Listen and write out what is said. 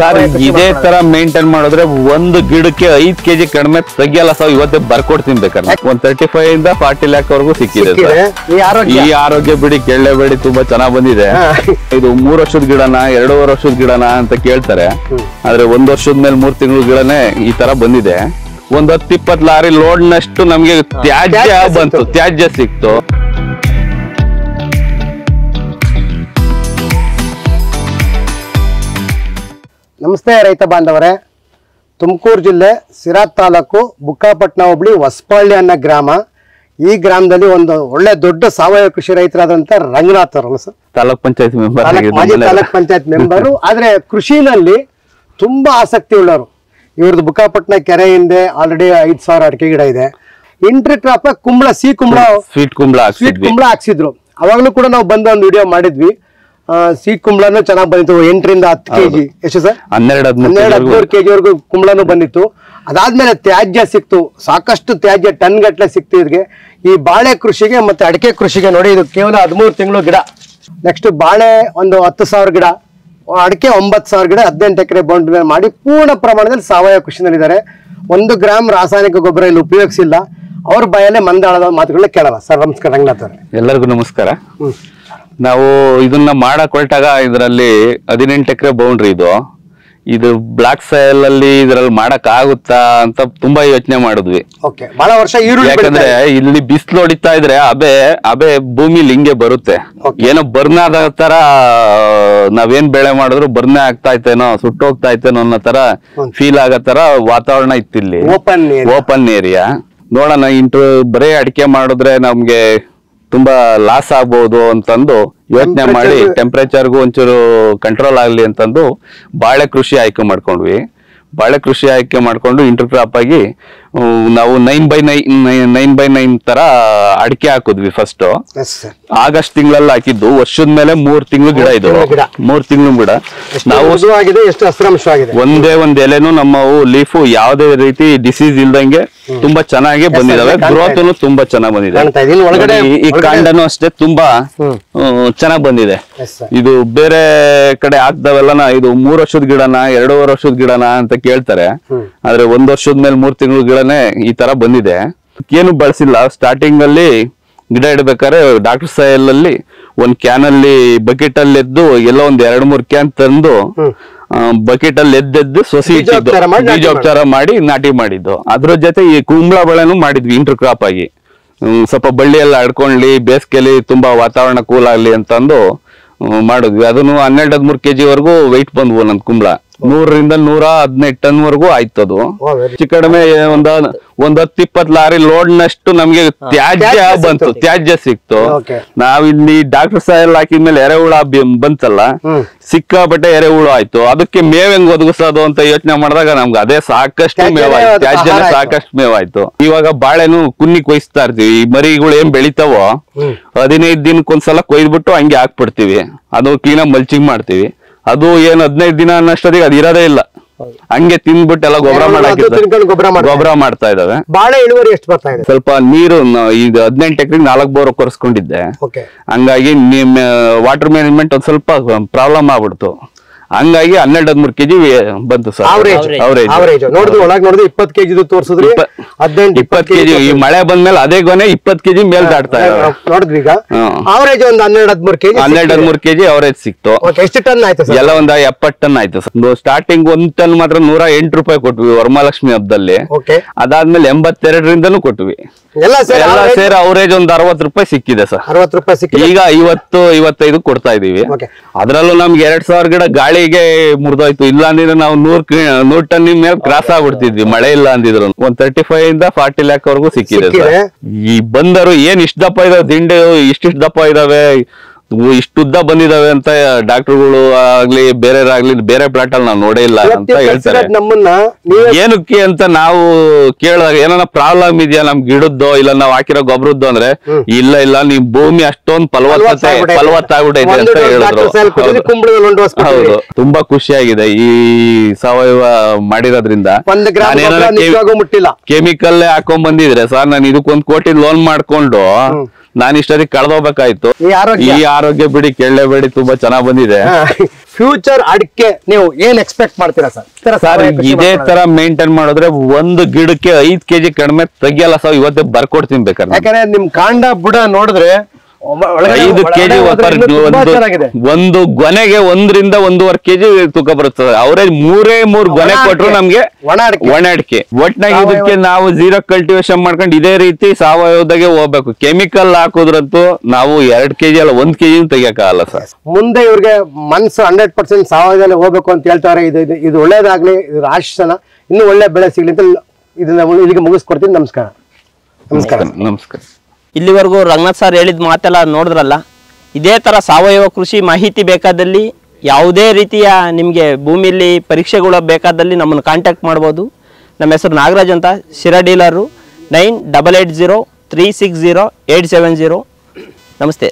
Sir ಇದೇ ತರ maintain ಮಾಡಿದ್ರೆ ಒಂದು ಗಿಡಕ್ಕೆ 5 kg ಕಡಿಮೆ ತೆಗಿಯಲ್ಲ ಸರ್. ಇವತ್ತೇ ಬರ್ಕೊಡ್ತೀನಿ ಬೇಕಾದ್ರೆ. 135 ಇಂದ 40 lakh ವರೆಗೂ ಸಿಕ್ಕಿದೆ ಸರ್. ಈ ಆರೋಗ್ಯ ಬಿಡಿ ಕೇಳಲೇಬೇಡಿ, ತುಂಬಾ ಚೆನ್ನಾಗ್ ಬಂದಿದೆ. ಇದು 3 ವರ್ಷದ ಗಿಡನ 2.5 ವರ್ಷದ ಗಿಡನ ಅಂತ ಕೇಳ್ತಾರೆ, ಆದ್ರೆ 1 ವರ್ಷದ ಮೇಲೆ 3 ತಿಂಗಳು ಗಿಡನೇ ಈ ತರ ಬಂದಿದೆ. ಒಂದ್ 10-20 ಲಾರಿ ಲೋಡ್ ನಷ್ಟು ನಮ್ಗೆ ತ್ಯಾಜ್ಯ ಬಂತು, ತ್ಯಾಜ್ಯ ಸಿಕ್ತು. ನಮಸ್ತೆ ರೈತ ಬಾಂಧವರೇ, ತುಮಕೂರು ಜಿಲ್ಲೆ ಸಿರಾ ತಾಲೂಕು ಬುಕ್ಕಾಪಟ್ಟಣ ಹೋಬಳಿ ಹೊಸಪಳ್ಳಿ ಅನ್ನೋ ಗ್ರಾಮ. ಈ ಗ್ರಾಮದಲ್ಲಿ ಒಂದು ಒಳ್ಳೆ ದೊಡ್ಡ ಸಾವಯವ ಕೃಷಿ ರೈತರಾದಂತ ರಂಗನಾಥ್ ಅವರಲ್ಲ ಸರ್, ತಾಲೂಕ್ ಪಂಚಾಯತ್ ಮೆಂಬರ್, ಮಾಜಿ ತಾಲೂಕ್ ಪಂಚಾಯತ್ ಮೆಂಬರು. ಆದ್ರೆ ಕೃಷಿನಲ್ಲಿ ತುಂಬಾ ಆಸಕ್ತಿ ಉಳ್ಳವರು. ಇವ್ರದ್ದು ಬುಕ್ಕಾಪಟ್ಟಣ ಕೆರೆ ಹಿಂದೆ ಆಲ್ರೆಡಿ 5,000 ಅಡಿಕೆ ಗಿಡ ಇದೆ. ಇಂಟ್ರಿ ಕ್ರಾಪ್ ಕುಂಬಳ, ಸ್ವೀಟ್ ಕುಂಬಳ ಹಾಕ್ಸಿದ್ರು. ಅವಾಗ್ಲೂ ಕೂಡ ನಾವು ಬಂದು ಒಂದು ವಿಡಿಯೋ ಮಾಡಿದ್ವಿ. ಸ್ವೀಟ್ ಕುಂಬಳನು ಚೆನ್ನಾಗಿ ಬಂದಿತ್ತು. 8 ರಿಂದ 10 kg. ಎಷ್ಟು ಸರ್? 12-13 kg ವರೆಗೂ ಕುಂಬಳನು ಬಂದಿತ್ತು. ಅದಾದ್ಮೇಲೆ ತ್ಯಾಜ್ಯ ಸಿಕ್ತು, ಸಾಕಷ್ಟು ತ್ಯಾಜ್ಯ ಟನ್ ಗಟ್ಲೆ ಸಿಕ್ತು ಇವ್ರಿಗೆ. ಈ ಬಾಳೆ ಕೃಷಿಗೆ ಮತ್ತೆ ಅಡಿಕೆ ಕೃಷಿಗೆ ನೋಡಿ, ಇದು ಕೇವಲ 13 ತಿಂಗಳು ಗಿಡ. ನೆಕ್ಸ್ಟ್ ಬಾಳೆ ಒಂದು 10,000 ಗಿಡ, ಅಡಿಕೆ 9,000 ಗಿಡ, 18 ಎಕರೆ ಬೌಂಡ್ರಿ ಮೇಲೆ ಮಾಡಿ ಪೂರ್ಣ ಪ್ರಮಾಣದಲ್ಲಿ ಸಾವಯವ ಕೃಷಿನಲ್ಲಿದ್ದಾರೆ. 1 ಗ್ರಾಮ್ ರಾಸಾಯನಿಕ ಗೊಬ್ಬರ ಇಲ್ಲಿ ಉಪಯೋಗಿಸಿಲ್ಲ. ಅವ್ರ ಬಾಯಲ್ಲೇ ಮಂದಾಳದ ಮಾತುಗಳನ್ನ ಕೇಳಲ್ಲ. ಸರ್ ನಮಸ್ಕಾರ ರಂಗನಾಥ್ ಅವರೇ. ಎಲ್ಲರಿಗೂ ನಮಸ್ಕಾರ. ನಾವು ಇದನ್ನ ಮಾಡಕ್ ಹೊರಟಾಗ ಇದರಲ್ಲಿ 18 ಎಕರೆ ಬೌಂಡ್ರಿ ಇದು ಬ್ಲಾಕ್ ಸಾಯಿಲ್ ಅಲ್ಲಿ ಇದ್ರಲ್ಲಿ ಮಾಡಕ್ ಆಗುತ್ತಾ ಅಂತ ತುಂಬಾ ಯೋಚನೆ ಮಾಡಿದ್ವಿ. ಬಹಳ ವರ್ಷ ಯಾಕಂದ್ರೆ ಇಲ್ಲಿ ಬಿಸಿಲು ಹೊಡಿತಾ ಇದ್ರೆ ಅಬೆ ಭೂಮಿಲಿ ಹಿಂಗೆ ಬರುತ್ತೆ. ಏನೋ ಬರ್ನಾದ ತರ ನಾವೇನ್ ಬೆಳೆ ಮಾಡಿದ್ರು ಬರ್ನೇ ಆಗ್ತಾ ಇತ್ತೇನೋ, ಸುಟ್ಟೋಗ್ತಾ ಇತ್ತೇನೋ ಅನ್ನೋ ತರ ಫೀಲ್ ಆಗೋ ತರ ವಾತಾವರಣ ಇತ್ತಿಲ್ಲಿ. Open area. ನೋಡೋಣ, ಬರೀ ಅಡಿಕೆ ಮಾಡಿದ್ರೆ ನಮ್ಗೆ ತುಂಬಾ ಲಾಸ್ ಆಗ್ಬಹುದು ಅಂತಂದು ಯೋಚನೆ ಮಾಡಿ ಟೆಂಪರೇಚರ್ಗೂ ಒಂಚೂರು ಕಂಟ್ರೋಲ್ ಆಗ್ಲಿ ಅಂತಂದು ಬಾಳೆ ಕೃಷಿ ಆಯ್ಕೆ ಮಾಡ್ಕೊಂಡ್ವಿ. ಬಾಳೆ ಕೃಷಿ ಆಯ್ಕೆ ಮಾಡ್ಕೊಂಡು ಇಂಟರ್ ಕ್ರಾಪ್ ಆಗಿ ನಾವು 9x9 ತರ ಅಡಿಕೆ ಹಾಕಿದ್ವಿ. ಫಸ್ಟ್ ಆಗಸ್ಟ್ ತಿಂಗಳಲ್ಲಿ ಹಾಕಿದ್ದು. ವರ್ಷದ ಮೇಲೆ 3 ತಿಂಗಳು ಗಿಡ ಇದು. 3 ತಿಂಗಳು ಗಿಡ. ನಾವು ಎಷ್ಟು ಹಸಿರಾಂಶ ಆಗಿದೆ. ಒಂದ್ ಎಲೆನು ನಮ್ಮವು ಲೀಫು ಯಾವುದೇ ರೀತಿ ಡಿಸೀಸ್ ಇಲ್ದಂಗೆ ತುಂಬಾ ಚೆನ್ನಾಗಿ ಬಂದಿದಾವೆ. ಗ್ರೋತ್ ತುಂಬಾ ಚೆನ್ನಾಗ್ ಬಂದಿದೆ. ಈ ಕಾಂಡನು ಅಷ್ಟೇ ತುಂಬಾ ಚೆನ್ನಾಗ್ ಬಂದಿದೆ. ಇದು ಬೇರೆ ಕಡೆ ಹಾಕ್ದವೆಲ್ಲನ ಇದು 3 ವರ್ಷದ ಗಿಡನ 2.5 ವರ್ಷದ ಗಿಡನ ಅಂತ ಕೇಳ್ತಾರೆ, ಆದ್ರೆ 1 ವರ್ಷದ ಮೇಲೆ 3 ತಿಂಗಳು ಗಿಡನೇ ಈ ತರ ಬಂದಿದೆ. ಏನು ಬಳಸಿಲ್ಲ. ಸ್ಟಾರ್ಟಿಂಗ್ ಅಲ್ಲಿ ಗಿಡ ಇಡ್ಬೇಕಾದ್ರೆ ಡಾಕ್ಟರ್ ಸಾಯಿಲ್ ಅಲ್ಲಿ ಒಂದ್ ಕ್ಯಾನ್ ಅಲ್ಲಿ ಬಕೆಟ್ ಅಲ್ಲಿ ಎದ್ದು ಎಲ್ಲ ಒಂದ್ 2-3 ಕ್ಯಾನ್ ತಂದು ಬಕೆಟ್ ಅಲ್ಲಿ ಎದ್ದೆದ್ದು ಸೊಸಿ ಇಟ್ಟಿದ್ದು, ಬೀಜೋಪಚಾರ ಮಾಡಿ ನಾಟಿ ಮಾಡಿದ್ದು. ಅದ್ರ ಜೊತೆ ಈ ಕುಂಬಳ ಬೆಳೆನೂ ಮಾಡಿದ್ವಿ ಇಂಟರ್ ಕ್ರಾಪ್ ಆಗಿ. ಸ್ವಲ್ಪ ಬಳ್ಳಿ ಎಲ್ಲ ಹಡ್ಕೊಂಡ್ಲಿ, ಬೇಸಿಗೆಲಿ ತುಂಬಾ ವಾತಾವರಣ ಕೂಲ್ ಆಗ್ಲಿ ಅಂತಂದು ಮಾಡಿದ್ವಿ. ಅದನ್ನು 12-13 kg ವರೆಗೂ ವೆಯ್ಟ್ ಬಂದ್ವು ನನ್ ಕುಂಬಳ. 100 ರಿಂದ 115 ಟನ್ ವರೆಗೂ ಆಯ್ತದು. ಹೆಚ್ಚು ಕಡಿಮೆ ಒಂದ್ 10-20 ಲಾರಿ ಲೋಡ್ ನಷ್ಟು ನಮ್ಗೆ ತ್ಯಾಜ್ಯ ಬಂತು, ತ್ಯಾಜ್ಯ ಸಿಕ್ತು. ನಾವಿಲ್ಲಿ ಡಾಕ್ಟರ್ ಸಾಯಿಲ್ ಹಾಕಿದ್ಮೇಲೆ ಎರೆಹುಳ ಬಂತಲ್ಲ, ಸಿಕ್ಕಾಪಟ್ಟೆ ಎರೆಹುಳು ಆಯ್ತು. ಅದಕ್ಕೆ ಮೇವ್ ಹೆಂಗ್ ಒದಗಿಸೋದು ಅಂತ ಯೋಚನೆ ಮಾಡಿದಾಗ ನಮ್ಗೆ ಅದೇ ಸಾಕಷ್ಟು ಮೇವಾಯ್ತು, ತ್ಯಾಜ್ಯ ಸಾಕಷ್ಟು ಮೇವಾಯ್ತು. ಇವಾಗ ಬಾಳೆನು ಕುನ್ನಿ ಕೊಯ್ಸ್ತಾ ಇರ್ತೀವಿ. ಈ ಮರಿಗಳು ಏನ್ ಬೆಳಿತಾವೋ 15 ದಿನಕ್ಕೊಂದ್ಸಲ ಕೊಯ್ದ್ಬಿಟ್ಟು ಹಂಗೆ ಹಾಕ್ಬಿಡ್ತೀವಿ. ಅದು ಕ್ಲೀನಾಗಿ ಮಲ್ಚಿಂಗ್ ಮಾಡ್ತೀವಿ. ಅದು ಏನ್ 15 ದಿನ ಅನ್ನಷ್ಟೊತ್ತಿಗೆ ಅದು ಇರೋದೇ ಇಲ್ಲ, ಹಂಗೆ ತಿಂದ್ಬಿಟ್ಟು ಎಲ್ಲ ಗೊಬ್ಬರ ಮಾಡ್ತಾ ಇದಾವೆ. ಬಾಳೆ ಇಳುವರಿ ಎಷ್ಟು ಬರ್ತಾ ಇದೆ? ಸ್ವಲ್ಪ ನೀರು ಈಗ 18 ಎಕರೆಗೆ 4 ಬೋರ್ ಕೊರ್ಸ್ಕೊಂಡಿದ್ದೆ. ಹಂಗಾಗಿ ವಾಟರ್ ಮ್ಯಾನೇಜ್ಮೆಂಟ್ ಒಂದ್ ಸ್ವಲ್ಪ ಪ್ರಾಬ್ಲಮ್ ಆಗ್ಬಿಡ್ತು. ಹಂಗಾಗಿ 12-13 kg ಬಂತು ಸರ್. ಅವರೇಜ್ ನೋಡಿದ್ರು ಒಳಗೆ ನೋಡಿದ್ರೆ 20 kg ತೋರಿಸಿದ್ರಿ. 20 kg ಈ ಮಳೆ ಬಂದ್ಮೇಲೆ ಅದೇ ಗೊನೆ 20 kg ಮೇಲ್ ದಾಟ್ತಾ ಇದ್ದಾರೆ. ನೋಡಿದ್ರಿ ಈಗ ಅವರೇಜ್ ಒಂದು 12-13 kg ಅವರೇಜ್ ಸಿಕ್ತು. ಎಷ್ಟು ಟನ್ ಆಯ್ತು ಸರ್? ಎಲ್ಲ ಒಂದ್ 70 ಟನ್ ಆಯ್ತು ಸರ್. ಸ್ಟಾರ್ಟಿಂಗ್ 1 ಟನ್ ಮಾತ್ರ 108 ರೂಪಾಯಿ ಕೊಟ್ವಿ ವರಮಹಾಲಕ್ಷ್ಮಿ ಹಬ್ಬದಲ್ಲಿ. ಅದಾದ್ಮೇಲೆ 82 ರಿಂದನೂ ಕೊಟ್ವಿ. ಎಲ್ಲ ಸೇರಿ ಅವರೇಜ್ ಒಂದ್ 60 ರೂಪಾಯಿ ಸಿಕ್ಕಿದೆ ಸರ್. 60 ರೂಪಾಯಿ ಸಿಕ್ಕಿದೆ. ಈಗ 50-55 ಕೊಡ್ತಾ ಇದೀವಿ. ಅದ್ರಲ್ಲೂ ನಮ್ಗೆ 2,000 ಗಿಡ ಗಾಳಿಗೆ ಮುರಿದೋಯ್ತು. ಇಲ್ಲ ಅಂದಿದ್ರೆ ನಾವು 100 ಟನ್ ಮೇಲೆ ಕ್ರಾಸ್ ಆಗ್ಬಿಡ್ತಿದ್ವಿ, ಮಳೆ ಇಲ್ಲ ಅಂದಿದ್ರು. 135 ಇಂದ 40 lakh ವರೆಗೂ ಸಿಕ್ಕಿದೆ ಸರ್. ಈ ಬಂದರು ಏನ್ ಇಷ್ಟ ದಪ್ಪ ಇದಾವೆ, ದಿಂಡೆ ಇಷ್ಟಿಷ್ಟು ದಪ್ಪ ಇದಾವೆ, ಇಷ್ಟುದ್ದ ಬಂದಿದಾವೆ ಅಂತ ಡಾಕ್ಟರ್ಗಳು ಆಗ್ಲಿ ಬೇರೆಯವರಾಗ್ಲಿ ಬೇರೆ ಪ್ಲಾಟ್ ಅಲ್ಲಿ ನಾವು ನೋಡೇ ಇಲ್ಲ ಅಂತ ಹೇಳ್ತಾರೆ. ಏನಕ್ಕೆ ಅಂತ ನಾವು ಕೇಳಿದಾಗ ಏನಾರ ಪ್ರಾಬ್ಲಮ್ ಇದೆಯಾ ನಮ್ ಗಿಡದ್ದು ಇಲ್ಲ ನಾವ್ ಹಾಕಿರೋ ಗೊಬ್ಬರದ್ದು ಅಂದ್ರೆ ಇಲ್ಲ ನಿಮ್ ಭೂಮಿ ಅಷ್ಟೊಂದು ಫಲವತ್ತಾಗ್ಬಿಟ್ಟೈತೆ ಅಂತ ಹೇಳಿದ್ರು. ಹೌದು, ತುಂಬಾ ಖುಷಿಯಾಗಿದೆ ಈ ಸಾವಯವ ಮಾಡಿರೋದ್ರಿಂದ. ಕೆಮಿಕಲ್ ಹಾಕೊಂಡ್ ಬಂದಿದ್ರೆ ಸರ್, ನಾನು ಇದಕ್ಕೊಂದ್ ಕೋಟಿ ಲೋನ್ ಮಾಡ್ಕೊಂಡು ನಾನು ಇಷ್ಟೊತ್ತಿಗೆ ಕಳೆದೋಗ್ಬೇಕಾಯ್ತು. ಈ ಆರೋಗ್ಯ ಬಿಡಿ ಕೇಳಲೇಬೇಡಿ, ತುಂಬಾ ಚೆನ್ನಾಗ್ ಬಂದಿದೆ. ಫ್ಯೂಚರ್ ಅಡಿಕೆ ನೀವು ಏನ್ ಎಕ್ಸ್ಪೆಕ್ಟ್ ಮಾಡ್ತೀರಾ ಸರ್? ಸರ್ ಇದೇ ತರ ಮೇಂಟೈನ್ ಮಾಡಿದ್ರೆ ಒಂದು ಗಿಡಕ್ಕೆ 5 kg ಕಡಿಮೆ ತೆಗಿಯಲ್ಲ ಸರ್. ಇವತ್ತೇ ಬರ್ಕೊಡ್ತೀನಿ ಬೇಕಾದ್ರೆ. ಯಾಕಂದ್ರೆ ನಿಮ್ ಕಾಂಡ ಬುಡ ನೋಡಿದ್ರೆ 5 kg ಒಂದು ಗೊನೆಗೆ 1 ರಿಂದ 1.5 kg ತೂಕ ಬರುತ್ತೆ. ಅವರೇಜ್ 3 ಗೊನೆ ಕೊಟ್ರು ನಮ್ಗೆ ಒಣ ಅಡಿಕೆ. ಒಟ್ನಾಗ ಇದಕ್ಕೆ ನಾವು ಜೀರೋ ಕಲ್ಟಿವೇಶನ್ ಮಾಡ್ಕೊಂಡು ಇದೇ ರೀತಿ ಸಾವಯವದಾಗೆ ಹೋಗ್ಬೇಕು. ಕೆಮಿಕಲ್ ಹಾಕೋದ್ರಂತೂ ನಾವು 2 kg ಅಲ್ಲ 1 kg ತೆಗಿಯಕ್ಕಾಗಲ್ಲ ಸರ್. ಮುಂದೆ ಇವ್ರಿಗೆ ಮನ್ಸು 100% ಸಾವಯವದಲ್ಲಿ ಹೋಗ್ಬೇಕು ಅಂತ ಹೇಳ್ತಾರೆ. ಇದು ಒಳ್ಳೇದಾಗ್ಲಿ, ಇದು ಆಶೀಸನ ಇನ್ನೂ ಒಳ್ಳೆ ಬೆಳೆ ಸಿಗ್ಲಿ ಅಂತ ಇದನ್ನ ಇಲ್ಲಿಗೆ ಮುಗಿಸ್ಕೊಡ್ತೀನಿ. ನಮಸ್ಕಾರ. ನಮಸ್ಕಾರ. ಇಲ್ಲಿವರೆಗೂ ರಂಗನಾಥ್ ಸರ್ ಹೇಳಿದ ಮಾತೆಲ್ಲ ನೋಡಿದ್ರಲ್ಲ. ಇದೇ ಥರ ಸಾವಯವ ಕೃಷಿ ಮಾಹಿತಿ ಬೇಕಾದಲ್ಲಿ, ಯಾವುದೇ ರೀತಿಯ ನಿಮಗೆ ಭೂಮಿಯಲ್ಲಿ ಪರೀಕ್ಷೆಗಳು ಬೇಕಾದಲ್ಲಿ ನಮ್ಮನ್ನು ಕಾಂಟ್ಯಾಕ್ಟ್ ಮಾಡ್ಬೋದು. ನಮ್ಮ ಹೆಸರು ನಾಗರಾಜ್ ಅಂತ, ಶಿರಾ ಡೀಲರು. 9880360870. ನಮಸ್ತೆ.